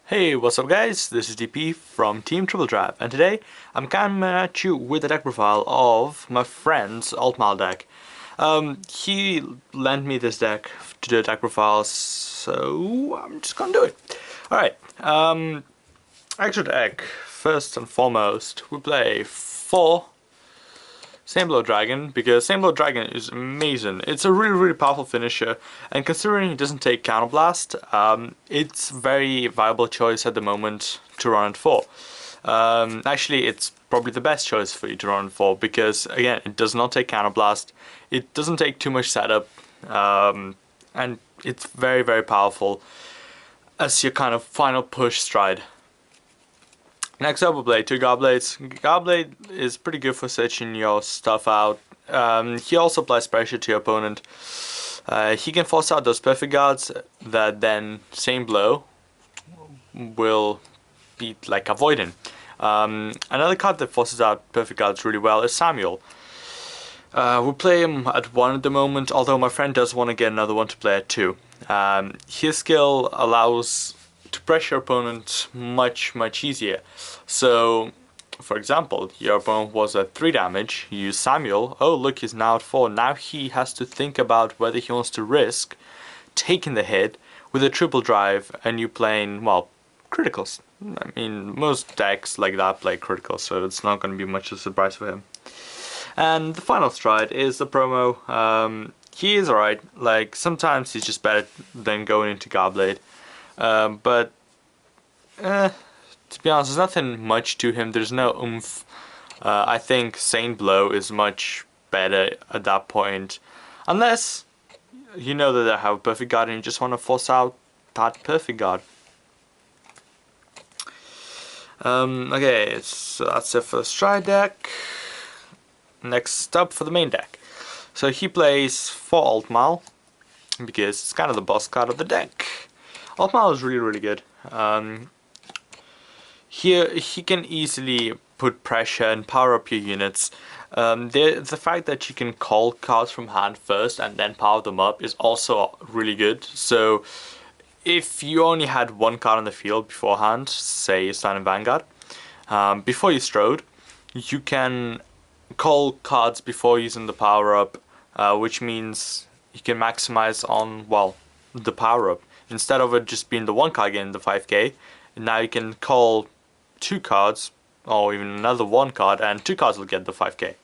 Hey, what's up guys? This is DP from Team Triple Drive, and today I'm coming at you with a deck profile of my friend's Altmile deck. He lent me this deck to do a deck profile, so I'm just gonna do it. Alright, actual deck. First and foremost, we play 4 Same Blow Dragon, because Same Blow Dragon is amazing. It's a really powerful finisher, and considering it doesn't take Counterblast, it's a very viable choice at the moment to run it for. Actually, it's probably the best choice for you to run it for, because again, it does not take Counterblast, it doesn't take too much setup, and it's very powerful as your kind of final push stride. Next up, we'll play 2 Godblades. Godblade is pretty good for searching your stuff out. He also applies pressure to your opponent. He can force out those perfect guards that then Same Blow will be like avoiding. Another card that forces out perfect guards really well is Samuel. We'll play him at 1 at the moment, although my friend does want to get another one to play at 2. His skill allows to pressure your opponent much easier. So, for example, your opponent was at 3 damage, you use Samuel, oh look, he's now at 4, now he has to think about whether he wants to risk taking the hit with a triple drive and you playing, well, criticals. I mean, most decks like that play criticals, so it's not going to be much of a surprise for him. And the final stride is the promo. He is alright, like sometimes he's just better than going into Godblade. But to be honest, there's nothing much to him. There's no oomph. I think Same Blow is much better at that point, unless you know that I have a perfect guard and you just want to force out that perfect guard. Okay, so that's it for the stride deck. Next up for the main deck. So he plays 4 Altmile because it's kind of the boss card of the deck. Altmile is really good. Here he can easily put pressure and power up your units. The fact that you can call cards from hand first and then power them up is also really good. So if you only had 1 card on the field beforehand, say you're starting Vanguard, before you strode, you can call cards before using the power up, which means you can maximize on, well, the power up. Instead of it just being the 1 card getting the 5k, now you can call 2 cards, or even another 1 card, and 2 cards will get the 5k.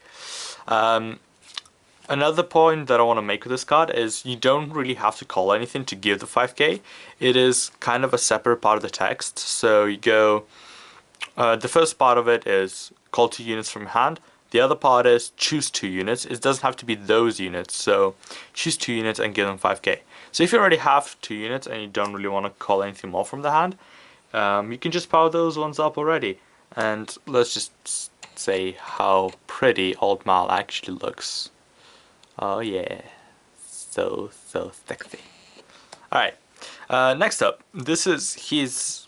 Another point that I want to make with this card is you don't really have to call anything to give the 5k. It is kind of a separate part of the text. So you go, the first part of it is call 2 units from hand. The other part is choose 2 units. It doesn't have to be those units, so choose 2 units and give them 5k. So if you already have 2 units and you don't really want to call anything more from the hand, you can just power those ones up already. And let's just say how pretty Altmile actually looks. Oh yeah, so sexy. Alright, next up, this is his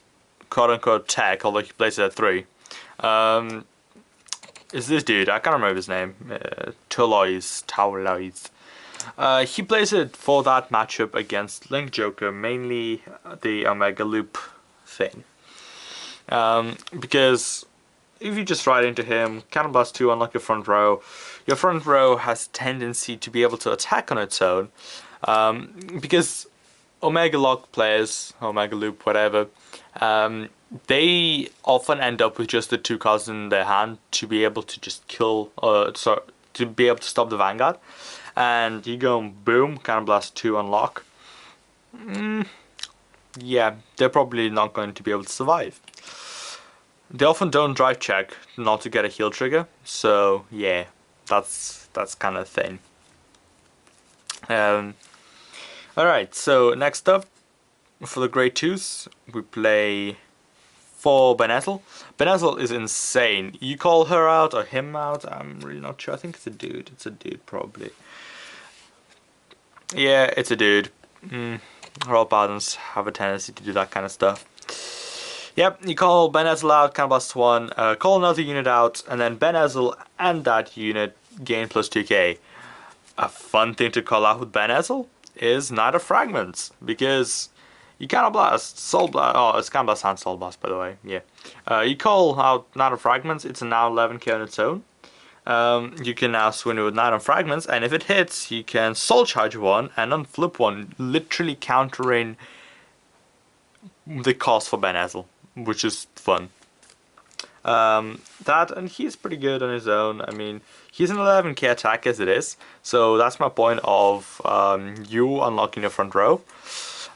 quote-unquote tech, although he plays it at 3. Is this dude, I can't remember his name, Taulois. He plays it for that matchup against Link Joker, mainly the Omega Loop thing. Because if you just ride into him, Counterblast 2, unlock your front row has a tendency to be able to attack on its own, because Omega Lock players, Omega Loop, whatever, they often end up with just the 2 cards in their hand to be able to just kill, to be able to stop the Vanguard. And you go boom, Counterblast 2 unlock. Yeah, they're probably not going to be able to survive. They often don't drive check not to get a heal trigger, so yeah, that's kind of the thing. Alright, so next up for the grade 2s, we play 4 Benezzel. Benezzel is insane. You call her out or him out, I'm really not sure. I think it's a dude. It's a dude probably. Yeah, it's a dude. All Paladins have a tendency to do that kind of stuff. Yep, you call Benezzel out, Counterblast 1, call another unit out, and then Benezzel and that unit gain plus 2k. A fun thing to call out with Benezzel is Knight of Fragments, because You cannot blast, soul blast. Oh, it's can blast and soul blast, by the way. Yeah. You call out Night of Fragments. It's now 11k on its own. You can now swing it with Night of Fragments, and if it hits, you can soul charge one and unflip one, literally countering the cost for Benezel, which is fun. That, and he's pretty good on his own. I mean, he's an 11k attack as it is, so that's my point of you unlocking your front row.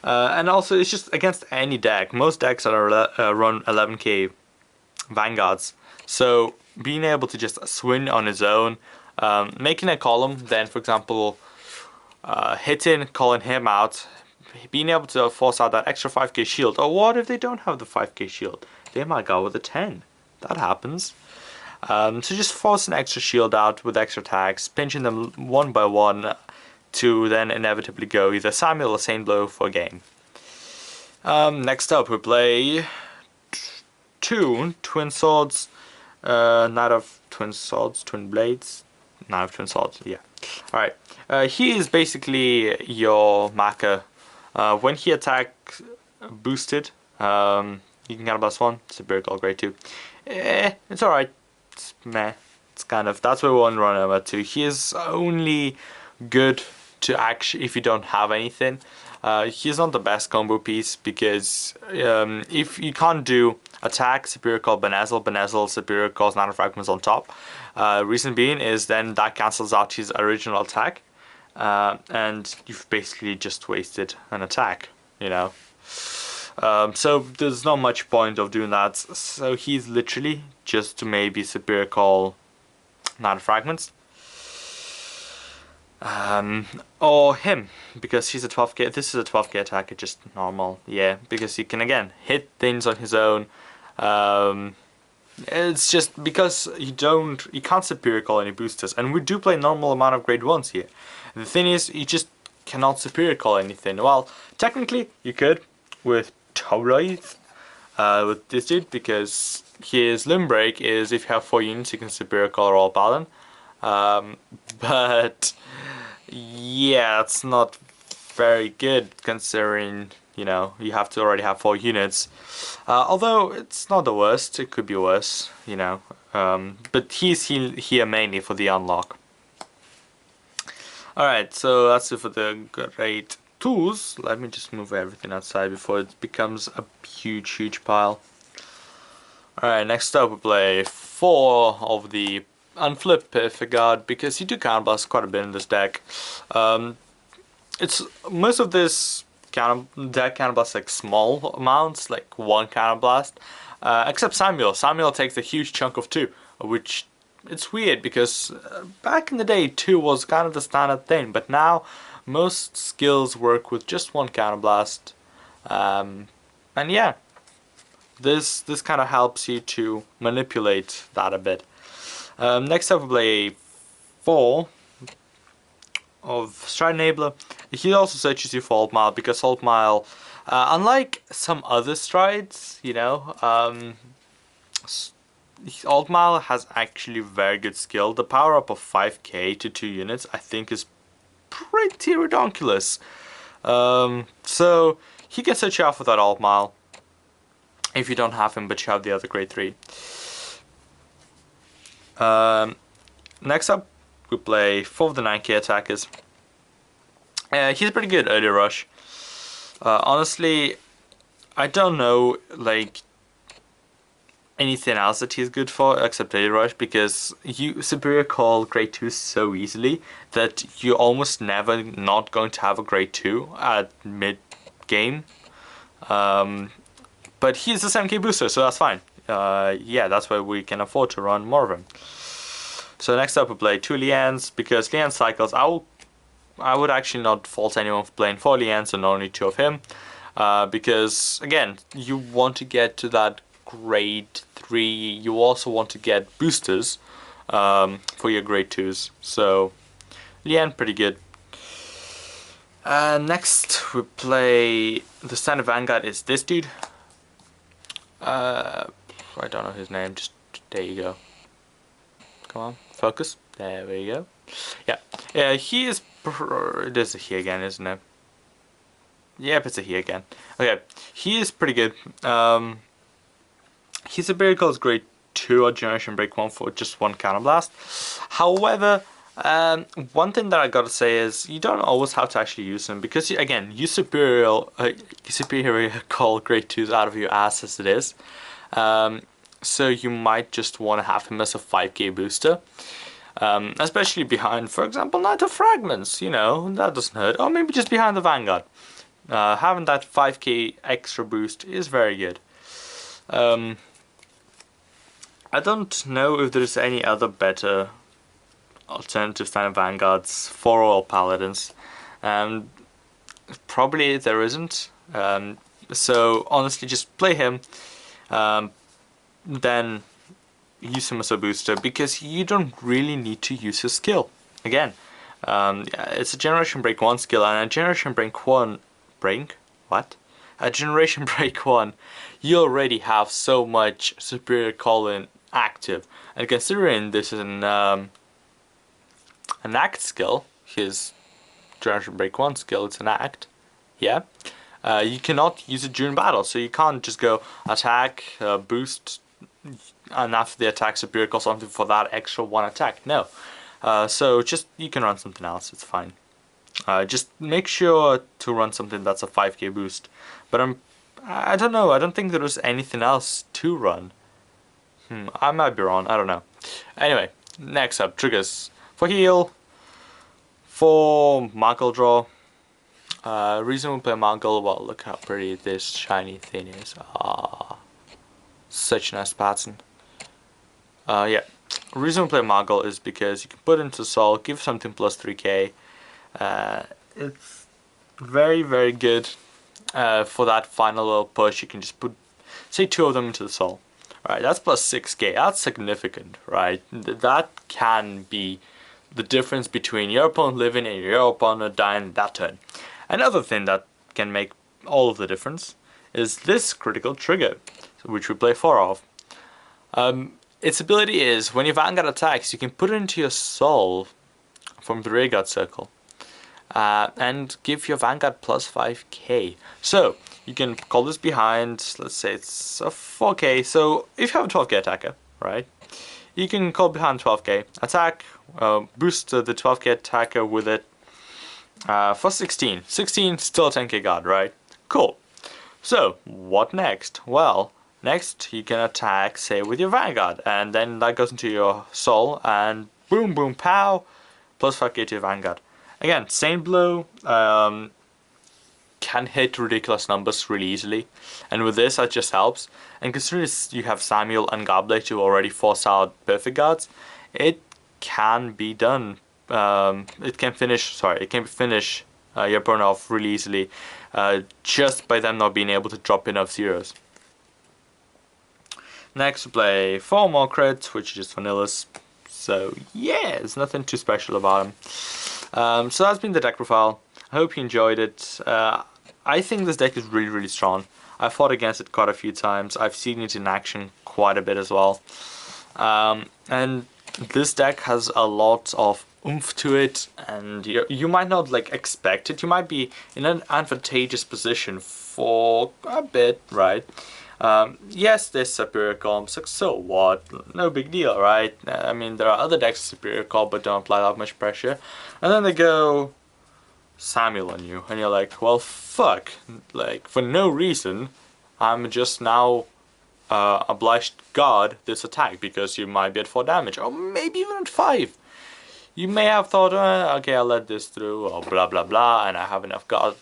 And also, it's just against any deck. Most decks are run 11k vanguards, so being able to just swing on his own, making a column, then for example, hitting, calling him out, being able to force out that extra 5k shield. Or what if they don't have the 5k shield? They might go with a 10. That happens. So just force an extra shield out with extra attacks, pinching them one by one to then inevitably go either Samuel or Saint Blow for a game. Next up we play two Twin Swords, Knight of Twin Swords, Twin Blades, Knight of Twin Swords, yeah. Alright, he is basically your Maka. When he attacks boosted, you can get a +1, Superior Call grade 2. It's alright. It's meh. It's kind of, that's where we want to run over to. He is only good to actually if you don't have anything. He's not the best combo piece because if you can't do attack, Superior Call, Benezel, Superior Call's Night of Fragments on top. Reason being is then that cancels out his original attack, and you've basically just wasted an attack, you know. So there's not much point of doing that. So he's literally just to maybe Superior Call Night of Fragments. Or him, because he's a 12k, this is a 12k attacker, just normal, yeah, because he can again hit things on his own. It's just because you can't Superior Call any boosters, and we do play normal amount of grade 1s here. The thing is, you just cannot Superior Call anything. Well, technically you could with Tauroid, with this dude, because his Limb Break is if you have 4 units you can Superior Call all Paladin. But yeah, it's not very good considering, you know, you have to already have 4 units. Although it's not the worst, it could be worse, you know. But he's here mainly for the unlock. Alright, so that's it for the grade 2s. Let me just move everything outside before it becomes a huge pile. Alright, next up we play 4 of the unflip Pifigard, because you do counterblast quite a bit in this deck. It's most of this deck counterblast like small amounts, like 1 counterblast, except Samuel. Samuel takes a huge chunk of 2, which it's weird because back in the day 2 was kind of the standard thing, but now most skills work with just 1 counterblast, and yeah, this kind of helps you to manipulate that a bit. Next up we play 4 of Stride Enabler. He also searches you for Altmile, because Altmile, unlike some other strides, you know, Altmile has actually very good skill. The power up of 5k to 2 units I think is pretty ridiculous. So he can search you out for that Altmile if you don't have him but you have the other grade 3. Next up we play 4 of the 9k attackers. He's pretty good early rush. Honestly, I don't know like anything else that he's good for except early rush, because you Superior Call grade 2 so easily that you're almost never not going to have a grade 2 at mid game. But he's a 7k booster, so that's fine. Yeah, that's why we can afford to run more of him. So next up we play 2 Lians, because Lian cycles, I would actually not fault anyone for playing 4 Lians and only 2 of him, because again, you want to get to that grade 3, you also want to get boosters for your grade 2s, so Lian pretty good. Next we play the standard Vanguard is this dude. I don't know his name, just there you go. Come on, focus. There we go. Yeah, he is. This is he again, isn't it? Yep, it's a he again. Okay, he is pretty good. His ability calls grade 2 or Generation Break 1 for just 1 Counterblast. However, one thing that I gotta say is you don't always have to actually use him because, again, you superior call grade 2s out of your ass as it is. So you might just want to have him as a 5k booster. Especially behind, for example, Knight of Fragments, you know, that doesn't hurt. Or maybe just behind the Vanguard. Having that 5k extra boost is very good. I don't know if there's any other better alternatives than Vanguards for all Paladins. Probably there isn't. So honestly, just play him. Then use him as a booster because you don't really need to use his skill. Again, it's a Generation Break 1 skill, and a Generation Break 1... What? A Generation Break 1, you already have so much superior calling active, and considering this is an act skill, his Generation Break 1 skill, it's an act, yeah, you cannot use it during battle, so you can't just go attack, boost, and after the attack superior call something for that extra 1 attack. No, so just you can run something else, it's fine. Just make sure to run something that's a 5k boost, but I don't know, I don't think there is anything else to run. I might be wrong, I don't know. Anyway, next up, triggers. For heal, for Muggle draw. Reason we play Muggle, well, look how pretty this shiny thing is. Ah, such a nice pattern. Yeah, reason we play Muggle is because you can put it into Soul, give something plus 3k. It's very, very good for that final little push. You can just put, say, 2 of them into the Soul. Right, that's plus 6k, that's significant, right? That can be the difference between your opponent living and your opponent dying that turn. Another thing that can make all of the difference is this critical trigger, which we play 4 of. Its ability is, when your Vanguard attacks, you can put it into your Soul from the rearguard circle. And give your Vanguard plus 5k. So, you can call this behind, let's say it's a 4k, so if you have a 12k attacker, right, you can call behind 12k, attack, boost the 12k attacker with it for 16. 16, still a 10k guard, right? Cool. So, what next? Well, next you can attack, say, with your Vanguard, and then that goes into your Soul, and boom, boom, pow, plus 5k to your Vanguard. Again, Saint Blow can hit ridiculous numbers really easily, and with this that just helps. And considering you have Samuel and Goblet to already force out perfect guards, it can be done. It can finish your opponent off really easily, just by them not being able to drop enough zeros. Next we play 4 more crits, which is just vanillas. So yeah, there's nothing too special about them. So that's been the deck profile. I hope you enjoyed it. I think this deck is really, really strong. I've fought against it quite a few times. I've seen it in action quite a bit as well. And this deck has a lot of oomph to it, and you might not like expect it. You might be in an advantageous position for a bit, right? Yes, there's superior call, so what? No big deal, right? I mean, there are other decks superior call but don't apply that much pressure. And then they go Samuel on you, and you're like, well, fuck. Like, for no reason, I'm just now obliged to guard this attack because you might be at 4 damage, or maybe even at 5. You may have thought, okay, I'll let this through, or blah blah blah, and I have enough guard.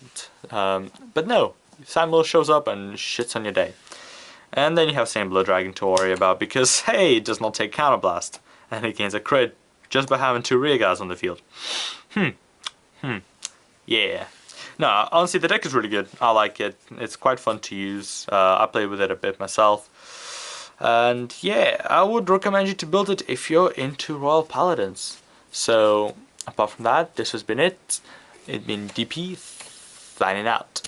But no, Samuel shows up and shits on your day. And then you have Saint Blow Dragon to worry about because, hey, it does not take Counterblast. And it gains a crit just by having 2 rear guards on the field. Yeah. No, honestly, the deck is really good. I like it. It's quite fun to use. I play with it a bit myself. And yeah, I would recommend you to build it if you're into Royal Paladins. So, apart from that, this has been it. It's been DP, signing out.